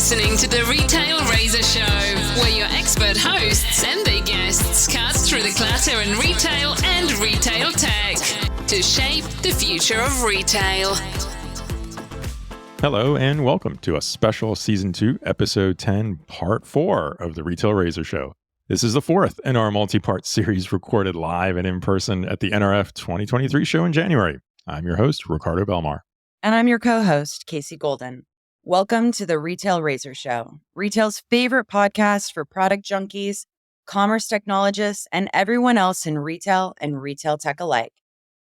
listening to the Retail Razor Show, where your expert hosts and their guests cut through the clutter in retail and retail tech to shape the future of retail. Hello and welcome to a special Season 2, Episode 10, Part 4 of the Retail Razor Show. This is the fourth in our multi-part series recorded live and in person at the NRF 2023 show in January. I'm your host, Ricardo Belmar. And I'm your co-host, Casey Golden. Welcome to the Retail Razor Show, retail's favorite podcast for product junkies, commerce technologists, and everyone else in retail and retail tech alike.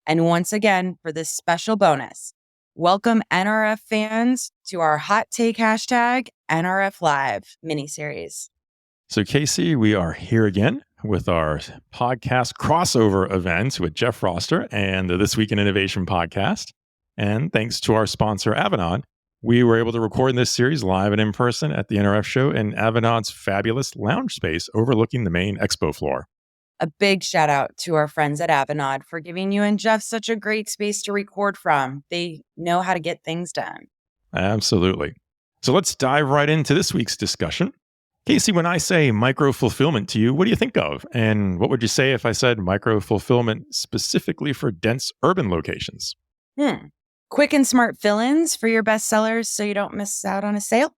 And once again, for this special bonus, welcome NRF fans to our hot take hashtag NRF Live miniseries. So Casey, we are here again with our podcast crossover event with Jeff Ricardo and the This Week in Innovation podcast. And thanks to our sponsor, Avanade, we were able to record this series live and in person at the NRF show in Avanade's fabulous lounge space overlooking the main expo floor. A big shout out to our friends at Avanade for giving you and Jeff such a great space to record from. They know how to get things done. Absolutely. So let's dive right into this week's discussion. Casey, when I say micro-fulfillment to you, what do you think of? And what would you say if I said micro-fulfillment specifically for dense urban locations? Quick and smart fill-ins for your best sellers so you don't miss out on a sale?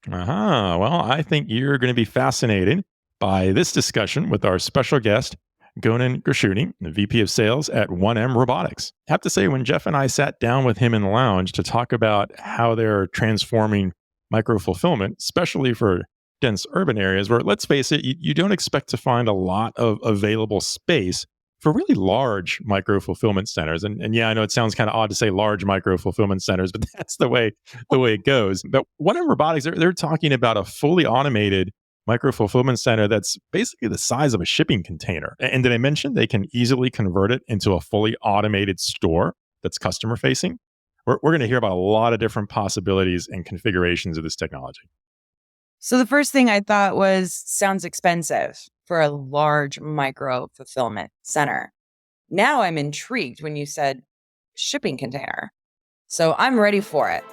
Well, I think you're going to be fascinated by this discussion with our special guest, Gonen Gershuni, the VP of Sales at 1M Robotics. I have to say, when Jeff and I sat down with him in the lounge to talk about how they're transforming micro-fulfillment, especially for dense urban areas where, let's face it, you don't expect to find a lot of available space for really large micro-fulfillment centers. And yeah, I know it sounds kind of odd to say large micro-fulfillment centers, but that's the way it goes. But 1M Robotics, they're talking about a fully automated micro-fulfillment center that's basically the size of a shipping container. And did I mention they can easily convert it into a fully automated store that's customer-facing? We're going to hear about a lot of different possibilities and configurations of this technology. So the first thing I thought was, sounds expensive for a large micro fulfillment center. Now I'm intrigued when you said shipping container. So I'm ready for it.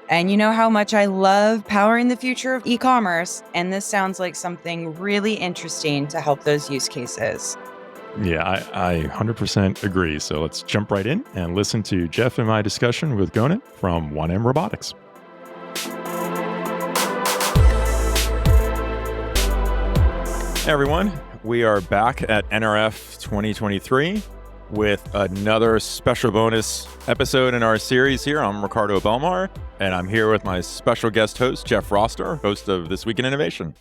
And you know how much I love powering the future of e-commerce, and this sounds like something really interesting to help those use cases. Yeah, I 100% agree. So let's jump right in and listen to Jeff and my discussion with Gonen from 1M Robotics. Hey everyone, we are back at NRF 2023 with another special bonus episode in our series here. I'm Ricardo Belmar, and I'm here with my special guest host, Jeff Ricardo, host of This Week in Innovation.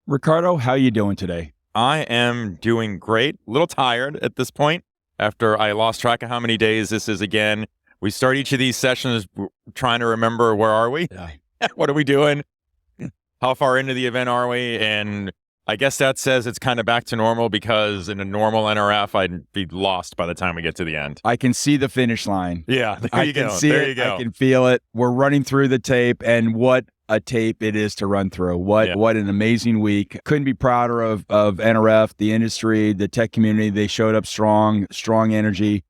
Ricardo, how are you doing today? I am doing great. A little tired at this point after I lost track of how many days this is again. We start each of these sessions trying to remember, where are we? Yeah. What are we doing? How far into the event are we? And I guess that says it's kind of back to normal, because in a normal NRF, I'd be lost by the time we get to the end. I can see the finish line. Yeah, there you go. I can see it. I can feel it. We're running through the tape, and what a tape it is to run through. What an amazing week. Couldn't be prouder of NRF, the industry, the tech community. They showed up strong energy.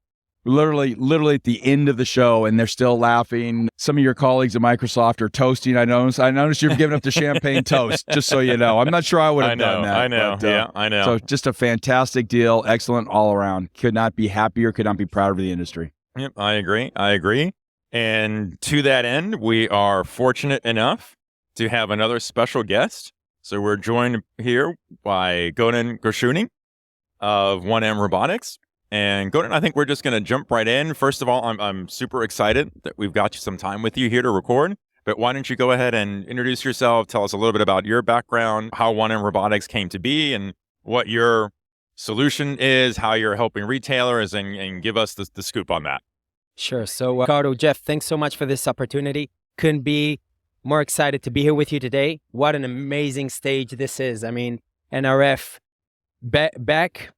Literally at the end of the show, and they're still laughing. Some of your colleagues at Microsoft are toasting. I noticed you've given up the champagne toast, just so you know. I'm not sure I would have done that. I know. But, I know. So just a fantastic deal. Excellent all around. Could not be happier, could not be prouder of the industry. Yep, I agree. And to that end, we are fortunate enough to have another special guest. So we're joined here by Gonen Gershuni of 1M Robotics. And Gonen, I think we're just going to jump right in. First of all, I'm super excited that we've got some time with you here to record. But why don't you go ahead and introduce yourself, tell us a little bit about your background, how 1M Robotics came to be, and what your solution is, how you're helping retailers, and give us the scoop on that. Sure. So, Ricardo, Jeff, thanks so much for this opportunity. Couldn't be more excited to be here with you today. What an amazing stage this is. I mean, NRF back,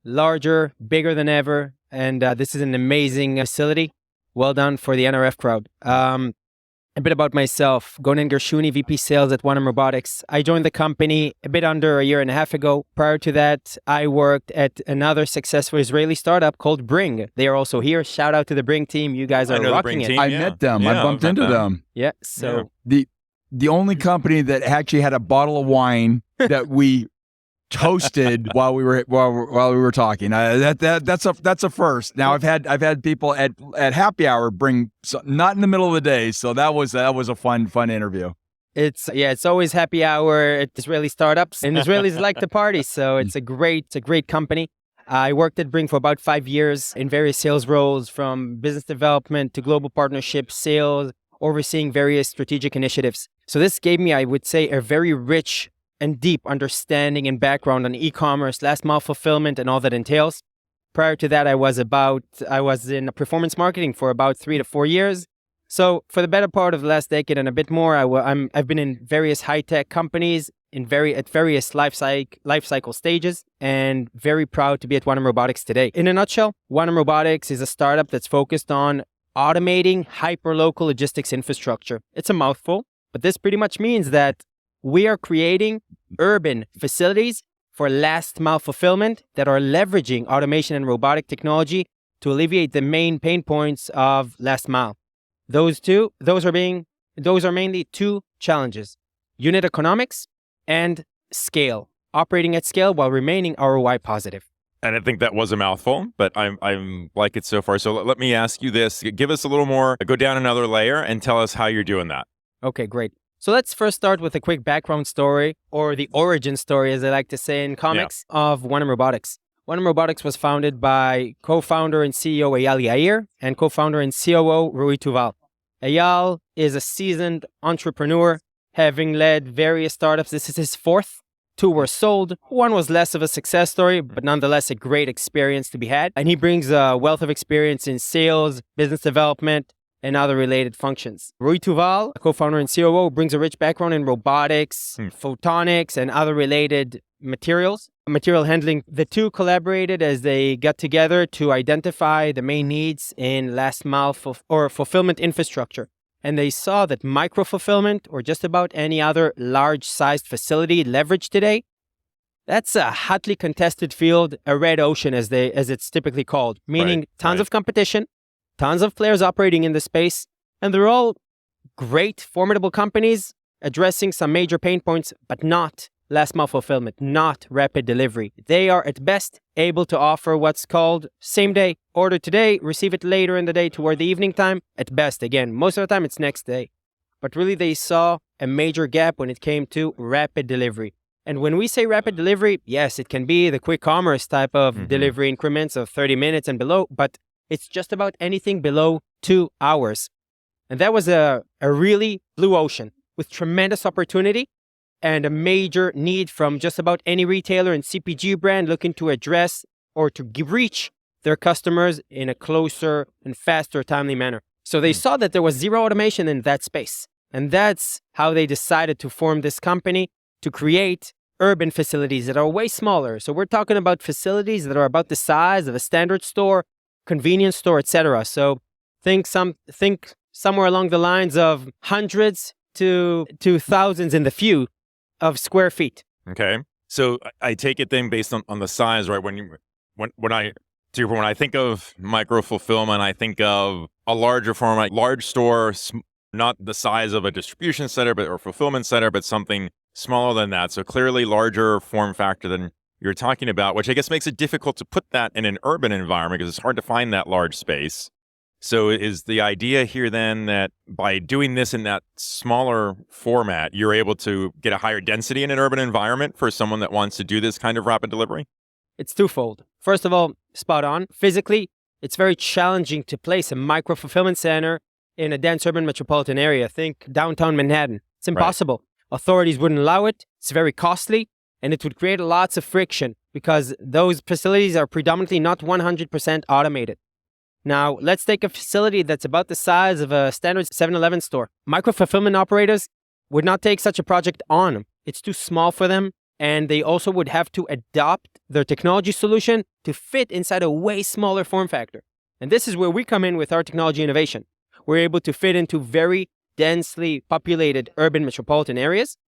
larger, bigger than ever. And this is an amazing facility. Well done for the NRF crowd. A bit about myself, Gonen Gershuni, VP Sales at 1M Robotics. I joined the company a bit under a year and a half ago. Prior to that, I worked at another successful Israeli startup called Bring. They are also here. Shout out to the Bring team. You guys are rocking it. I met them. I bumped into them. Yeah. So the only company that actually had a bottle of wine that we toasted while we were talking. That's a first. Now I've had people at happy hour bring not in the middle of the day, so that was a fun interview. It's always happy hour at Israeli startups, and Israelis like to party, so it's a great company. I worked at Bring for about 5 years in various sales roles, from business development to global partnerships, sales, overseeing various strategic initiatives. So this gave me, I would say, a very rich and deep understanding and background on e-commerce, last mile fulfillment, and all that entails. Prior to that, I was in performance marketing for about 3 to 4 years. So for the better part of the last decade and a bit more, I've been in various high-tech companies at various life cycle stages, and very proud to be at 1M Robotics today. In a nutshell, 1M Robotics is a startup that's focused on automating hyper-local logistics infrastructure. It's a mouthful, but this pretty much means that we are creating urban facilities for last mile fulfillment that are leveraging automation and robotic technology to alleviate the main pain points of last mile. Those are mainly two challenges: unit economics and scale, operating at scale while remaining ROI positive. And I think that was a mouthful, but I'm like it so far. So let me ask you this. Give us a little more, go down another layer and tell us how you're doing that. Okay, great. So let's first start with a quick background story, or the origin story, as I like to say in comics, of 1M Robotics. 1M Robotics was founded by co-founder and CEO Eyal Yair and co-founder and COO Rui Tuval. Eyal is a seasoned entrepreneur, having led various startups. This is his fourth. 2 were sold. 1 was less of a success story, but nonetheless a great experience to be had. And he brings a wealth of experience in sales, business development, and other related functions. Rui Tuval, a co-founder and COO, brings a rich background in robotics, photonics, and other related material handling. The two collaborated as they got together to identify the main needs in last mile fulfillment infrastructure. And they saw that micro-fulfillment, or just about any other large-sized facility leveraged today, that's a hotly contested field, a red ocean as it's typically called, meaning tons of competition, tons of players operating in the space, and they're all great, formidable companies addressing some major pain points, but not last mile fulfillment, not rapid delivery. They are at best able to offer what's called same day, order today, receive it later in the day toward the evening time. At best, again, most of the time it's next day. But really they saw a major gap when it came to rapid delivery. And when we say rapid delivery, yes, it can be the quick commerce type of delivery increments of 30 minutes and below, but it's just about anything below 2 hours. And that was a really blue ocean with tremendous opportunity and a major need from just about any retailer and CPG brand looking to address or to reach their customers in a closer and faster, timely manner. So they saw that there was zero automation in that space. And that's how they decided to form this company, to create urban facilities that are way smaller. So we're talking about facilities that are about the size of a standard store, convenience store, etc. So think somewhere along the lines of hundreds to thousands in the few of square feet. Okay. So I take it then based on the size, right? When I think of micro fulfillment, I think of a larger format, large store, not the size of a distribution center or fulfillment center, but something smaller than that. So clearly larger form factor than you're talking about, which I guess makes it difficult to put that in an urban environment because it's hard to find that large space. So is the idea here then that by doing this in that smaller format, you're able to get a higher density in an urban environment for someone that wants to do this kind of rapid delivery? It's twofold. First of all, spot on. Physically, it's very challenging to place a micro-fulfillment center in a dense urban metropolitan area. Think downtown Manhattan. It's impossible. Authorities wouldn't allow it. It's very costly, and it would create lots of friction because those facilities are predominantly not 100% automated. Now, let's take a facility that's about the size of a standard 7-Eleven store. Micro-fulfillment operators would not take such a project on. It's too small for them, and they also would have to adopt their technology solution to fit inside a way smaller form factor. And this is where we come in with our technology innovation. We're able to fit into very densely populated urban metropolitan areas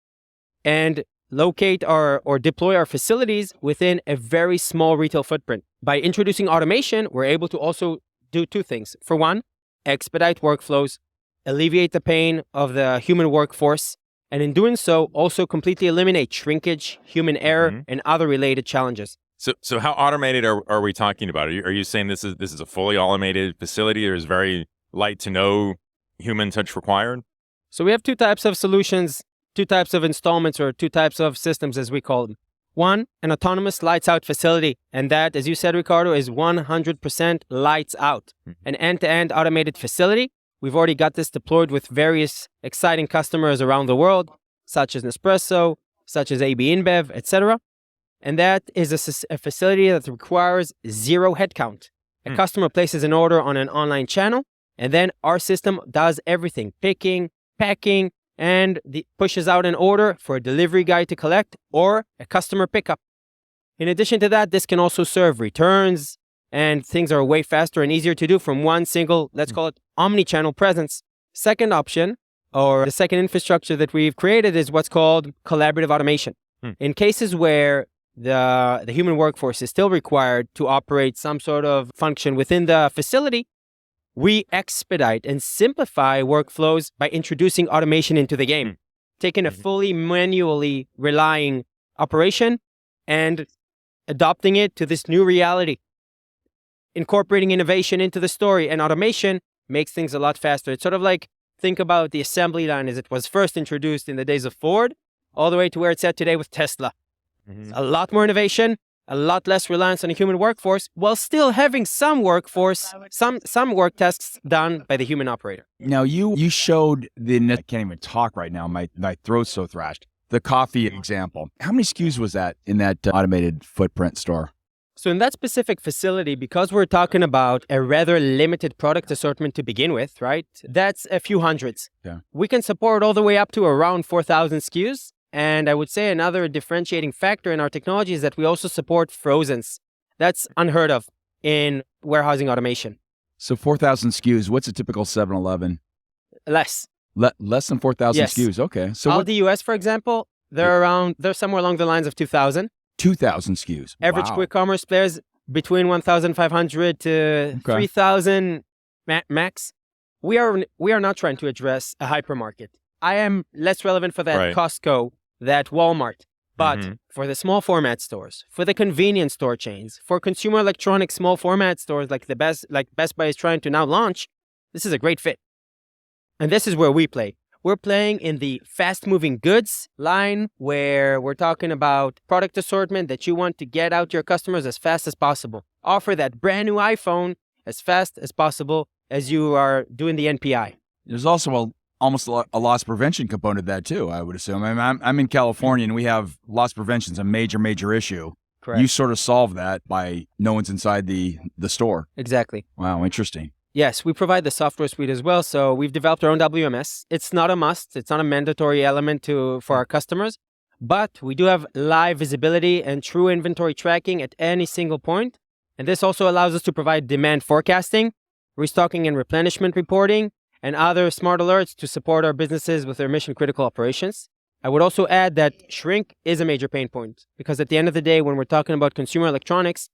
and locate or deploy our facilities within a very small retail footprint. By introducing automation, we're able to also do 2 things. For one, expedite workflows, alleviate the pain of the human workforce, And in doing so, also completely eliminate shrinkage, human error, and other related challenges. So how automated are we talking about? Are you saying this is a fully automated facility? There's very light to no human touch required? So we have two types of solutions, two types of installments, or two types of systems, as we call them. One, an autonomous lights out facility. And that, as you said, Ricardo, is 100% lights out. An end-to-end automated facility. We've already got this deployed with various exciting customers around the world, such as Nespresso, such as AB InBev, etc. And that is a facility that requires zero headcount. A customer places an order on an online channel, and then our system does everything, picking, packing, and pushes out an order for a delivery guy to collect or a customer pickup. In addition to that, this can also serve returns, and things are way faster and easier to do from one single, let's call it omnichannel presence. Second option, or the second infrastructure that we've created, is what's called collaborative automation. In cases where the human workforce is still required to operate some sort of function within the facility, we expedite and simplify workflows by introducing automation into the game, taking a fully manually relying operation and adopting it to this new reality. Incorporating innovation into the story and automation makes things a lot faster. It's sort of like, think about the assembly line as it was first introduced in the days of Ford, all the way to where it's at today with Tesla. A lot more innovation, a lot less reliance on a human workforce, while still having some workforce, some work tasks done by the human operator. Now, you showed I can't even talk right now. My throat's so thrashed. The coffee example. How many SKUs was that in that automated footprint store? So in that specific facility, because we're talking about a rather limited product assortment to begin with, right? That's a few hundreds. Yeah. We can support all the way up to around 4,000 SKUs. And I would say another differentiating factor in our technology is that we also support frozens. That's unheard of in warehousing automation. So 4,000 SKUs. What's a typical 7-Eleven? Less. Less than 4,000 Yes. SKUs. Okay. So Aldi US, for example, they're somewhere along the lines of 2,000. 2,000 SKUs. Average quick commerce players between 1,500 to 3,000 max. We are not trying to address a hypermarket. I am less relevant for that Costco, that Walmart. But for the small format stores, for the convenience store chains, for consumer electronics small format stores like Best Buy is trying to now launch, this is a great fit. And this is where we play. We're playing in the fast-moving goods line, where we're talking about product assortment that you want to get out to your customers as fast as possible. Offer that brand new iPhone as fast as possible as you are doing the NPI. There's also almost a loss prevention component to that too, I would assume. I mean, I'm in California and we have loss prevention is a major issue. Correct. You sort of solve that by no one's inside the store. Exactly. Wow, interesting. Yes, we provide the software suite as well. So we've developed our own WMS. It's not a must. It's not a mandatory element for our customers. But we do have live visibility and true inventory tracking at any single point. And this also allows us to provide demand forecasting, restocking and replenishment reporting, and other smart alerts to support our businesses with their mission-critical operations. I would also add that shrink is a major pain point, because at the end of the day, when we're talking about consumer electronics,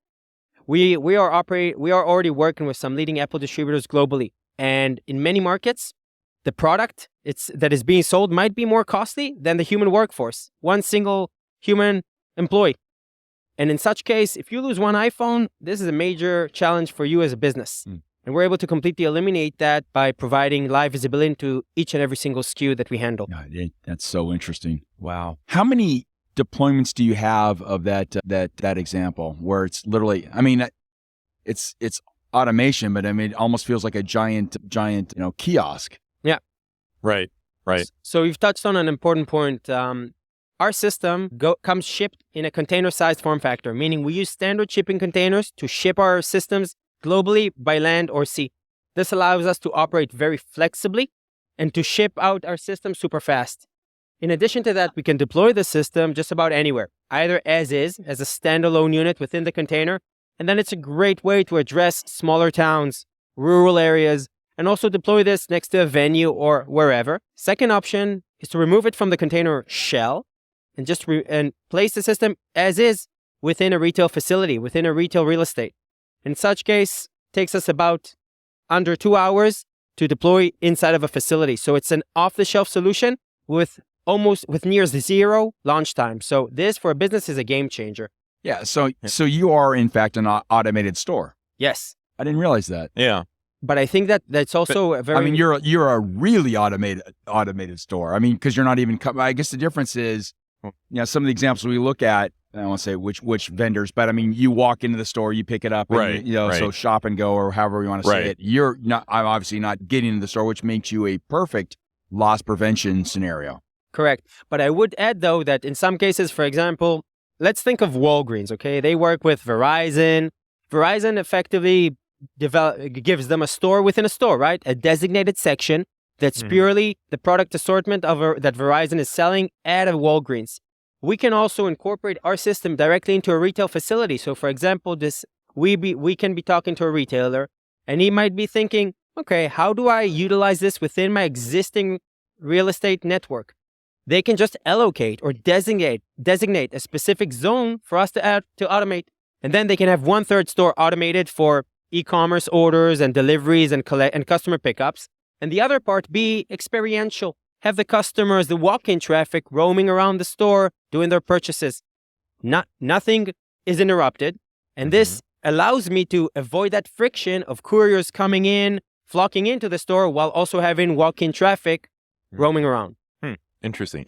we are already working with some leading Apple distributors globally. And in many markets, the product that is being sold might be more costly than the human workforce, one single human employee. And in such case, if you lose one iPhone, this is a major challenge for you as a business. And we're able to completely eliminate that by providing live visibility into each and every single SKU that we handle. That's so interesting. Wow. How many deployments do you have of that example where it's literally, I mean, it's automation, but I mean, it almost feels like a giant, kiosk. Yeah. Right. So you've touched on an important point. Our system comes shipped in a container-sized form factor, meaning we use standard shipping containers to ship our systems globally by land or sea. This allows us to operate very flexibly and to ship out our system super fast. In addition to that, we can deploy the system just about anywhere, either as is, as a standalone unit within the container, and then it's a great way to address smaller towns, rural areas, and also deploy this next to a venue or wherever. Second option is to remove it from the container shell and just place the system as is within a retail facility, within a retail real estate. In such case, it takes us about under 2 hours to deploy inside of a facility. So it's an off-the-shelf solution with almost with near zero launch time. So this for a business is a game changer. Yeah. So you are in fact an automated store. Yes. I didn't realize that. Yeah. But I think that's also a very... I mean, you're a really automated store. I mean, because you're not even... I guess the difference is, some of the examples we look at, I don't want to say which vendors, but I mean, you walk into the store, you pick it up, and, so shop and go, or however you want to say it. I'm obviously not getting into the store, which makes you a perfect loss prevention scenario. Correct. But I would add, though, that in some cases, for example, let's think of Walgreens, okay? They work with Verizon. Verizon effectively gives them a store within a store, right? A designated section that's purely the product assortment that Verizon is selling at a Walgreens. We can also incorporate our system directly into a retail facility. So, for example, we can be talking to a retailer, and he might be thinking, okay, how do I utilize this within my existing real estate network? They can just allocate or designate a specific zone for us to automate, and then they can have 1/3 store automated for e-commerce orders and deliveries and customer pickups, and the other part be experiential. Have the customers, the walk-in traffic roaming around the store, doing their purchases. Nothing is interrupted, and this allows me to avoid that friction of couriers coming in, flocking into the store, while also having walk-in traffic roaming around. Interesting.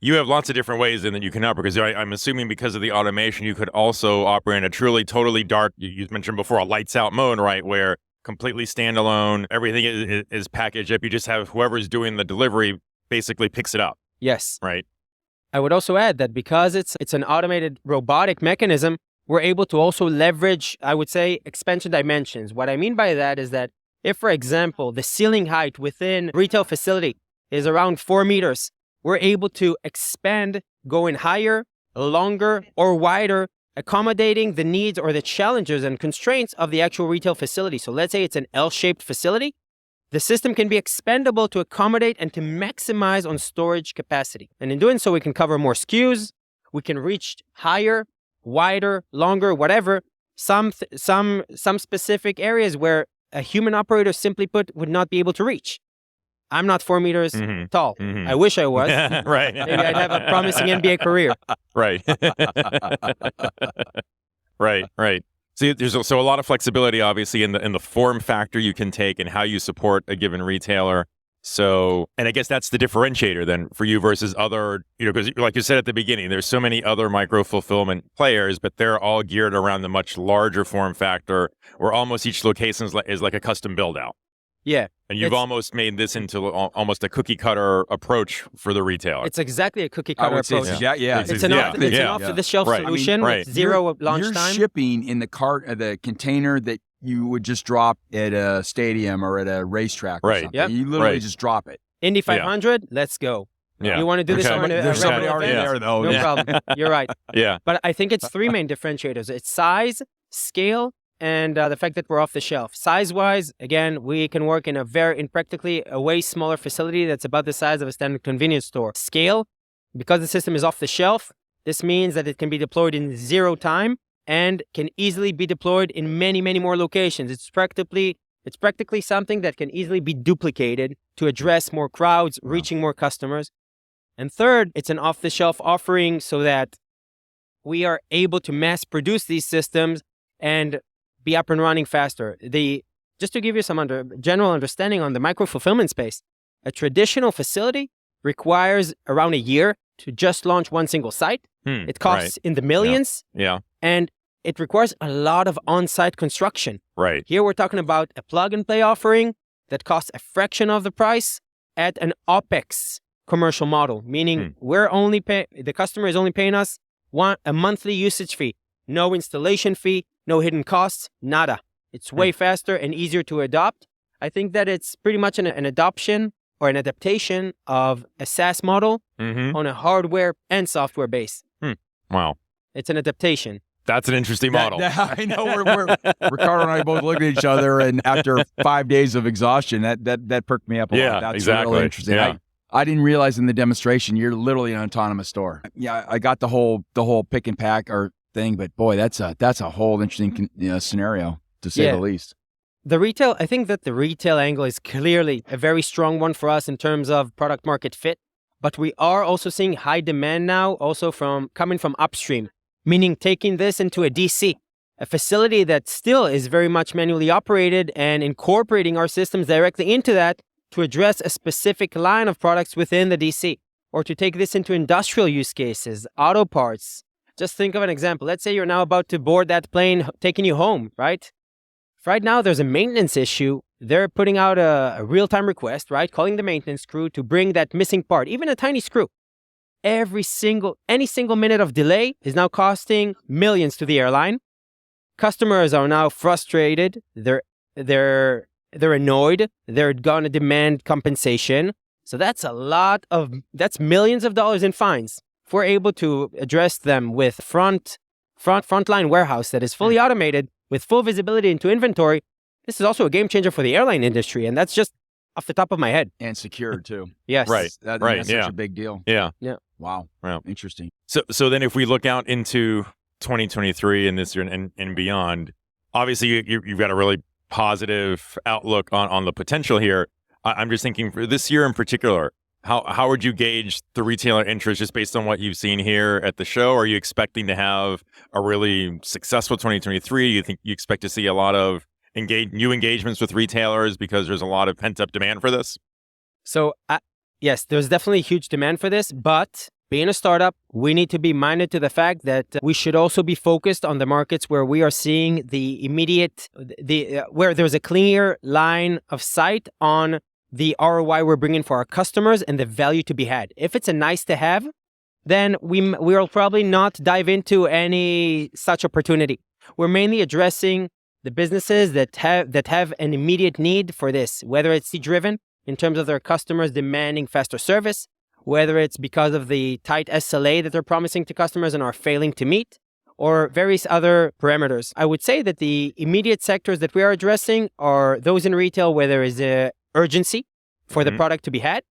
You have lots of different ways and then you can operate, because I'm assuming because of the automation, you could also operate in a truly, totally dark, you mentioned before, a lights out mode, right? Where completely standalone, everything is packaged up. You just have whoever's doing the delivery basically picks it up. Yes. Right. I would also add that because it's an automated robotic mechanism, we're able to also leverage, I would say, expansion dimensions. What I mean by that is that if, for example, the ceiling height within retail facility is around 4 meters, we're able to expand, going higher, longer, or wider, accommodating the needs or the challenges and constraints of the actual retail facility. So let's say it's an L-shaped facility. The system can be expandable to accommodate and to maximize on storage capacity. And in doing so, we can cover more SKUs. We can reach higher, wider, longer, whatever, some specific areas where a human operator, simply put, would not be able to reach. I'm not 4 meters tall. I wish I was. Right. Maybe I'd have a promising NBA career. Right. Right. See, there's a lot of flexibility, obviously, in the form factor you can take and how you support a given retailer. So, and I guess that's the differentiator then for you versus other, because like you said at the beginning, there's so many other micro fulfillment players, but they're all geared around the much larger form factor where almost each location is like a custom build out. Yeah. And you've almost made this into almost a cookie cutter approach for the retailer. It's exactly a cookie cutter approach. It's an off-the-shelf solution with zero launch time. You're shipping in the the container that you would just drop at a stadium or at a racetrack or something. Yep. You literally just drop it. Indy 500, let's go. Yeah. You want to do this on There's somebody already there, though. No problem. You're right. Yeah. But I think it's 3 main differentiators. It's size, scale, and the fact that we're off the shelf. Size-wise, again, we can work in practically a way smaller facility that's about the size of a standard convenience store. Scale, because the system is off the shelf, this means that it can be deployed in 0 time and can easily be deployed in many, many more locations. It's practically something that can easily be duplicated to address more crowds, reaching more customers. And third, it's an off-the-shelf offering so that we are able to mass produce these systems and be up and running faster. Just to give you some general understanding on the micro-fulfillment space, a traditional facility requires around a year to just launch one single site. It costs in the millions. Yeah. And it requires a lot of on-site construction. Right. Here we're talking about a plug-and-play offering that costs a fraction of the price at an OpEx commercial model, meaning the customer is only paying us a monthly usage fee, no installation fee, no hidden costs, nada. It's way faster and easier to adopt. I think that it's pretty much an adoption or an adaptation of a SaaS model on a hardware and software base. Wow. It's an adaptation. That's an interesting model. I know. Ricardo and I both looked at each other, and after 5 days of exhaustion, that perked me up a lot. That's exactly. Really interesting. Yeah. I didn't realize in the demonstration you're literally an autonomous store. Yeah, I got the whole pick and pack or thing, but boy, that's a whole interesting scenario to say the least. I think that the retail angle is clearly a very strong one for us in terms of product market fit. But we are also seeing high demand now, also coming from upstream, meaning taking this into a DC, a facility that still is very much manually operated, and incorporating our systems directly into that to address a specific line of products within the DC, or to take this into industrial use cases, auto parts. Just think of an example. Let's say you're now about to board that plane taking you home, right? Right now, there's a maintenance issue. They're putting out a real-time request, right? Calling the maintenance crew to bring that missing part, even a tiny screw. Any single minute of delay is now costing millions to the airline. Customers are now frustrated. They're annoyed. They're gonna demand compensation. So that's millions of dollars in fines. If we're able to address them with frontline warehouse that is fully automated, with full visibility into inventory, this is also a game changer for the airline industry. And that's just off the top of my head. And secured too. Yes. Right. That's such a big deal. Yeah. Wow. Wow. Interesting. So then if we look out into 2023 and this year and beyond, obviously you've got a really positive outlook on the potential here. I'm just thinking for this year in particular, how would you gauge the retailer interest just based on what you've seen here at the show? Are you expecting to have a really successful 2023? You think you expect to see a lot of new engagements with retailers because there's a lot of pent-up demand for this? So yes, there's definitely huge demand for this, but being a startup, we need to be minded to the fact that we should also be focused on the markets where we are seeing where there's a clear line of sight on the ROI we're bringing for our customers and the value to be had. If it's a nice to have, then we will probably not dive into any such opportunity. We're mainly addressing the businesses that have an immediate need for this, whether it's driven in terms of their customers demanding faster service, whether it's because of the tight SLA that they're promising to customers and are failing to meet, or various other parameters. I would say that the immediate sectors that we are addressing are those in retail where there is a urgency for the product to be had,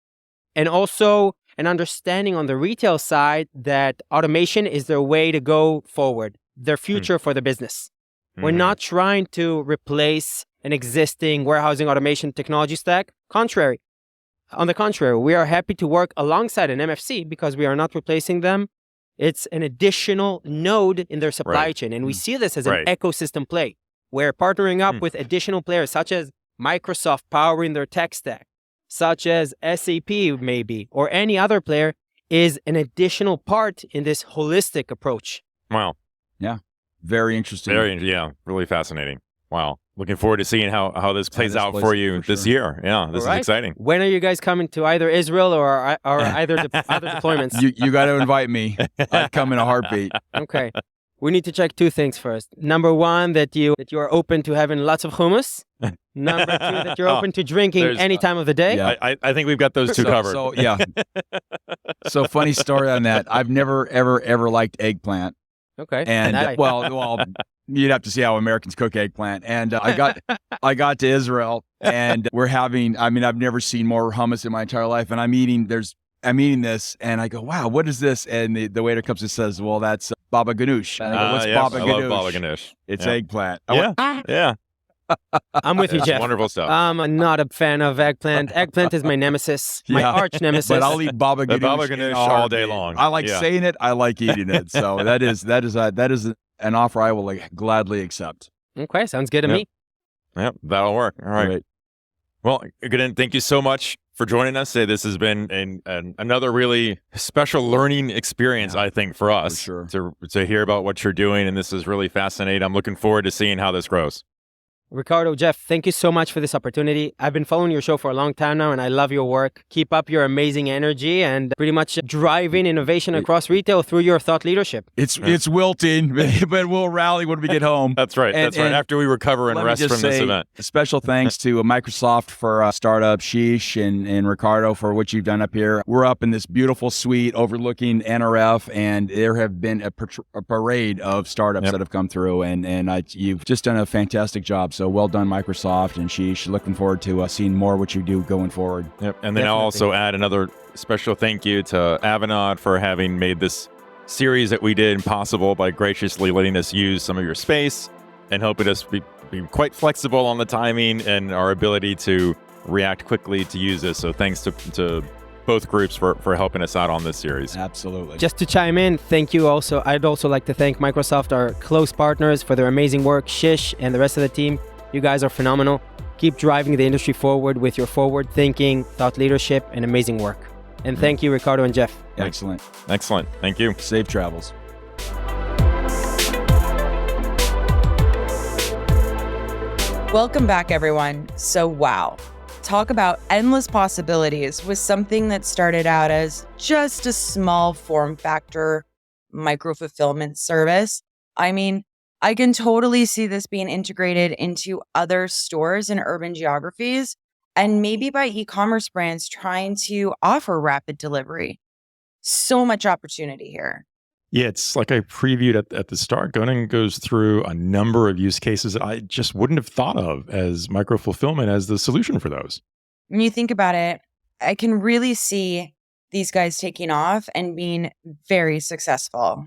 and also an understanding on the retail side that automation is their way to go forward, their future for the business. We're not trying to replace an existing warehousing automation technology stack. On the contrary, we are happy to work alongside an MFC because we are not replacing them. It's an additional node in their supply chain. And we see this as an ecosystem play. We're partnering up with additional players such as Microsoft powering their tech stack, such as SAP maybe, or any other player is an additional part in this holistic approach. Wow. Yeah. Very interesting. Really fascinating. Wow. Looking forward to seeing how this plays out for you this year. Yeah, this is exciting. When are you guys coming to either Israel or either other deployments? You got to invite me. I'd come in a heartbeat. Okay. We need to check two things first. Number one, that you are open to having lots of hummus. Number two, that you're open to drinking any time of the day. Yeah. I think we've got those two covered. So yeah. So funny story on that. I've never ever liked eggplant. Okay. And well, you'd have to see how Americans cook eggplant. And I got to Israel, and we're having. I mean, I've never seen more hummus in my entire life, and I'm eating this, and I go, wow, what is this? And the waiter comes and says, well, that's baba ganoush. And I go, what's baba ganoush? I love baba ganoush. It's eggplant. Yeah. I'm with you, Jeff. Wonderful stuff. I'm not a fan of eggplant. Eggplant is my nemesis, my arch nemesis. But I'll eat baba ganoush all day long. I like saying it. I like eating it. So that is an offer I will gladly accept. Okay, sounds good to me. Yep, that'll work. All right. Well, Gonen, thank you so much for joining us. This has been another really special learning experience, I think, for us for sure. to hear about what you're doing, and this is really fascinating. I'm looking forward to seeing how this grows. Ricardo, Jeff, thank you so much for this opportunity. I've been following your show for a long time now, and I love your work. Keep up your amazing energy and pretty much driving innovation across retail through your thought leadership. It's wilting, but we'll rally when we get home. That's right. That's right. After we recover and rest from this event. Special thanks to Microsoft for startup, Sheesh and Ricardo for what you've done up here. We're up in this beautiful suite overlooking NRF, and there have been a parade of startups that have come through, and you've just done a fantastic job. So well done, Microsoft and Sheesh. Looking forward to seeing more what you do going forward. Yep. And then I'll also add another special thank you to Avanade for having made this series that we did possible by graciously letting us use some of your space and helping us be being quite flexible on the timing and our ability to react quickly to use this. So thanks to both groups for helping us out on this series. Absolutely. Just to chime in, thank you also. I'd also like to thank Microsoft, our close partners, for their amazing work. Shish and the rest of the team, you guys are phenomenal. Keep driving the industry forward with your forward thinking, thought leadership, and amazing work. And thank you, Ricardo and Jeff. Excellent. Excellent. Thank you. Safe travels. Welcome back, everyone. So, wow. Talk about endless possibilities with something that started out as just a small form factor micro-fulfillment service. I mean, I can totally see this being integrated into other stores in urban geographies and maybe by e-commerce brands trying to offer rapid delivery. So much opportunity here. Yeah, it's like I previewed at the start. Gonen goes through a number of use cases that I just wouldn't have thought of as micro-fulfillment as the solution for those. When you think about it, I can really see these guys taking off and being very successful.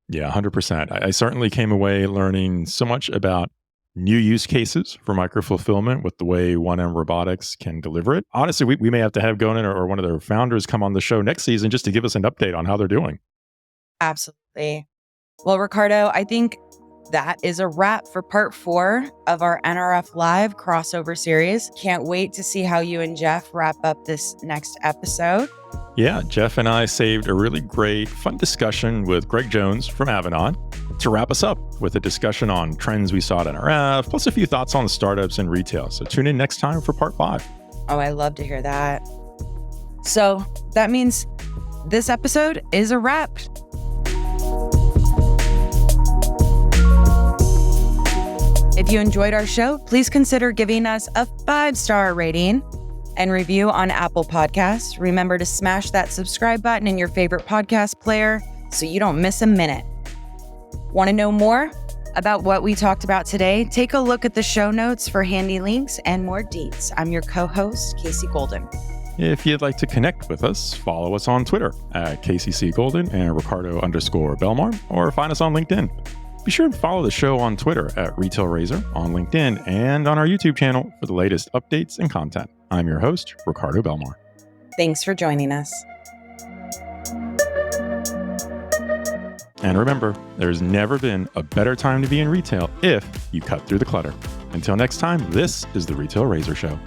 Yeah, 100%. I certainly came away learning so much about new use cases for micro-fulfillment with the way 1M Robotics can deliver it. Honestly, we may have to have Gonen or one of their founders come on the show next season just to give us an update on how they're doing. Absolutely. Well, Ricardo, I think that is a wrap for part 4 of our NRF Live crossover series. Can't wait to see how you and Jeff wrap up this next episode. Yeah, Jeff and I saved a really great, fun discussion with Greg Jones from Avanon to wrap us up with a discussion on trends we saw at NRF, plus a few thoughts on startups and retail. So tune in next time for part 5. Oh, I love to hear that. So that means this episode is a wrap. If you enjoyed our show, please consider giving us a 5-star rating and review on Apple Podcasts. Remember to smash that subscribe button in your favorite podcast player so you don't miss a minute. Want to know more about what we talked about today? Take a look at the show notes for handy links and more deets. I'm your co-host, Casey Golden. If you'd like to connect with us, follow us on Twitter at KCC Golden and Ricardo_Belmar, or find us on LinkedIn. Be sure to follow the show on Twitter at Retail Razor, on LinkedIn, and on our YouTube channel for the latest updates and content. I'm your host, Ricardo Belmar. Thanks for joining us. And remember, there's never been a better time to be in retail if you cut through the clutter. Until next time, this is the Retail Razor Show.